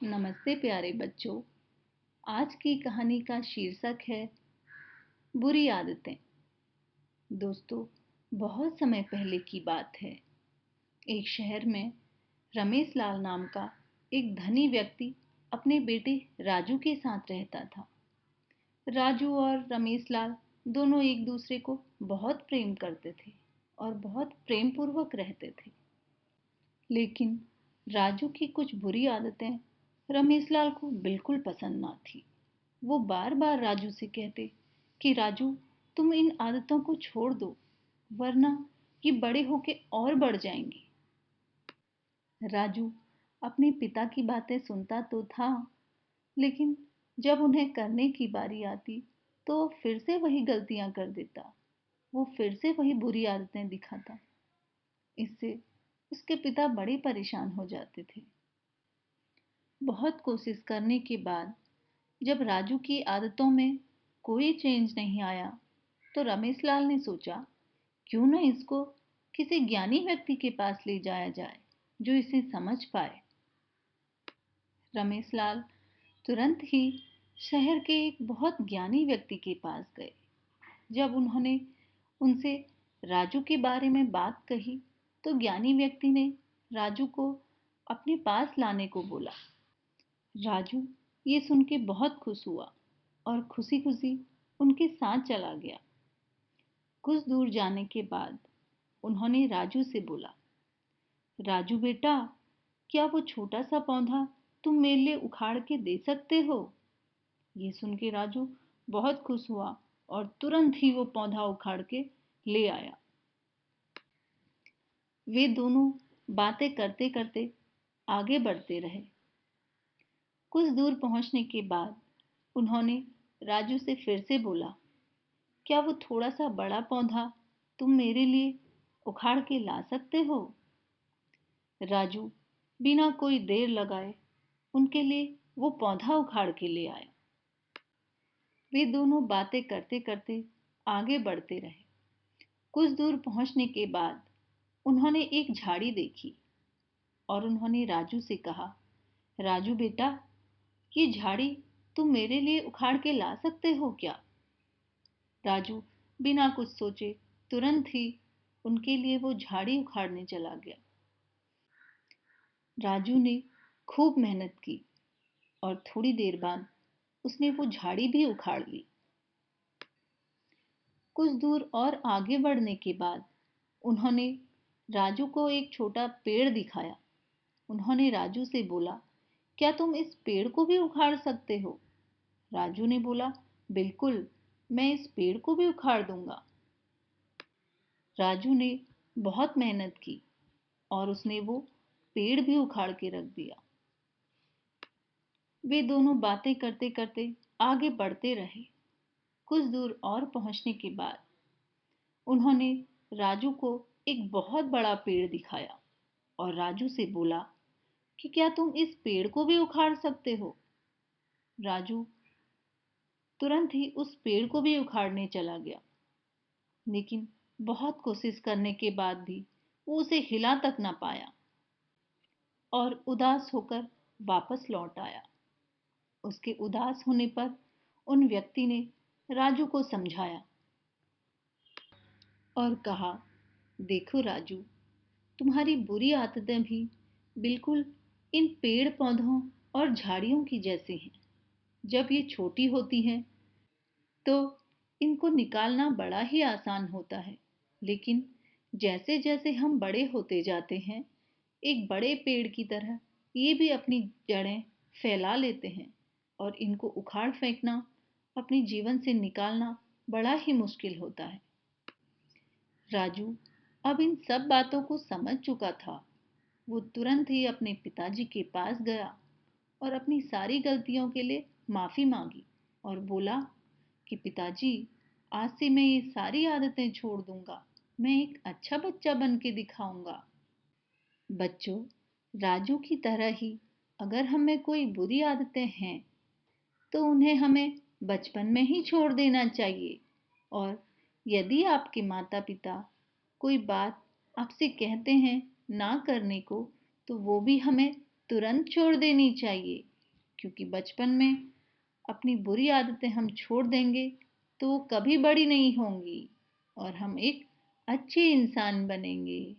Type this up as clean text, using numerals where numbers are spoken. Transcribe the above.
नमस्ते प्यारे बच्चों। आज की कहानी का शीर्षक है बुरी आदतें। दोस्तों, बहुत समय पहले की बात है। एक शहर में रमेश लाल नाम का एक धनी व्यक्ति अपने बेटे राजू के साथ रहता था। राजू और रमेश लाल दोनों एक दूसरे को बहुत प्रेम करते थे और बहुत प्रेम पूर्वक रहते थे। लेकिन राजू की कुछ बुरी आदतें रमेश लाल को बिल्कुल पसंद ना थी। वो बार बार राजू से कहते कि राजू, तुम इन आदतों को छोड़ दो, वरना ये बड़े होके और बढ़ जाएंगी। राजू अपने पिता की बातें सुनता तो था, लेकिन जब उन्हें करने की बारी आती तो वो फिर से वही गलतियां कर देता। वो फिर से वही बुरी आदतें दिखाता। इससे उसके पिता बड़े परेशान हो जाते थे। बहुत कोशिश करने के बाद जब राजू की आदतों में कोई चेंज नहीं आया, तो रमेश लाल ने सोचा, क्यों न इसको किसी ज्ञानी व्यक्ति के पास ले जाया जाए जो इसे समझ पाए। रमेश लाल तुरंत ही शहर के एक बहुत ज्ञानी व्यक्ति के पास गए। जब उन्होंने उनसे राजू के बारे में बात कही, तो ज्ञानी व्यक्ति ने राजू को अपने पास लाने को बोला। राजू ये सुन के बहुत खुश हुआ और खुशी खुशी उनके साथ चला गया। कुछ दूर जाने के बाद उन्होंने राजू से बोला, राजू बेटा, क्या वो छोटा सा पौधा तुम मेरे लिए उखाड़ के दे सकते हो? ये सुन के राजू बहुत खुश हुआ और तुरंत ही वो पौधा उखाड़ के ले आया। वे दोनों बातें करते करते आगे बढ़ते रहे। कुछ दूर पहुंचने के बाद उन्होंने राजू से फिर से बोला, क्या वो थोड़ा सा बड़ा पौधा तुम मेरे लिए उखाड़ के ला सकते हो? राजू बिना कोई देर लगाए उनके लिए वो पौधा उखाड़ के ले आया। वे दोनों बातें करते करते आगे बढ़ते रहे। कुछ दूर पहुंचने के बाद उन्होंने एक झाड़ी देखी और उन्होंने राजू से कहा, राजू बेटा, ये झाड़ी तुम मेरे लिए उखाड़ के ला सकते हो क्या? राजू बिना कुछ सोचे तुरंत ही उनके लिए वो झाड़ी उखाड़ने चला गया। राजू ने खूब मेहनत की और थोड़ी देर बाद उसने वो झाड़ी भी उखाड़ ली। कुछ दूर और आगे बढ़ने के बाद उन्होंने राजू को एक छोटा पेड़ दिखाया। उन्होंने राजू से बोला, क्या तुम इस पेड़ को भी उखाड़ सकते हो? राजू ने बोला, बिल्कुल, मैं इस पेड़ को भी उखाड़ दूंगा। राजू ने बहुत मेहनत की और उसने वो पेड़ भी उखाड़ के रख दिया। वे दोनों बातें करते करते आगे बढ़ते रहे। कुछ दूर और पहुंचने के बाद उन्होंने राजू को एक बहुत बड़ा पेड़ दिखाया और राजू से बोला कि क्या तुम इस पेड़ को भी उखाड़ सकते हो? राजू तुरंत ही उस पेड़ को भी उखाड़ने चला गया, लेकिन बहुत कोशिश करने के बाद भी वो उसे हिला तक ना पाया और उदास होकर वापस लौट आया। उसके उदास होने पर उन व्यक्ति ने राजू को समझाया और कहा, देखो राजू, तुम्हारी बुरी आदतें भी बिल्कुल इन पेड़ पौधों और झाड़ियों की जैसी हैं। जब ये छोटी होती हैं तो इनको निकालना बड़ा ही आसान होता है, लेकिन जैसे जैसे हम बड़े होते जाते हैं, एक बड़े पेड़ की तरह ये भी अपनी जड़ें फैला लेते हैं और इनको उखाड़ फेंकना, अपने जीवन से निकालना बड़ा ही मुश्किल होता है। राजू अब इन सब बातों को समझ चुका था। वो तुरंत ही अपने पिताजी के पास गया और अपनी सारी गलतियों के लिए माफी मांगी और बोला कि पिताजी, आज से मैं ये सारी आदतें छोड़ दूंगा। मैं एक अच्छा बच्चा बन के दिखाऊंगा। बच्चों, राजू की तरह ही अगर हमें कोई बुरी आदतें हैं तो उन्हें हमें बचपन में ही छोड़ देना चाहिए। और यदि आपके माता पिता कोई बात आपसे कहते हैं ना करने को, तो वो भी हमें तुरंत छोड़ देनी चाहिए। क्योंकि बचपन में अपनी बुरी आदतें हम छोड़ देंगे तो वो कभी बड़ी नहीं होंगी और हम एक अच्छे इंसान बनेंगे।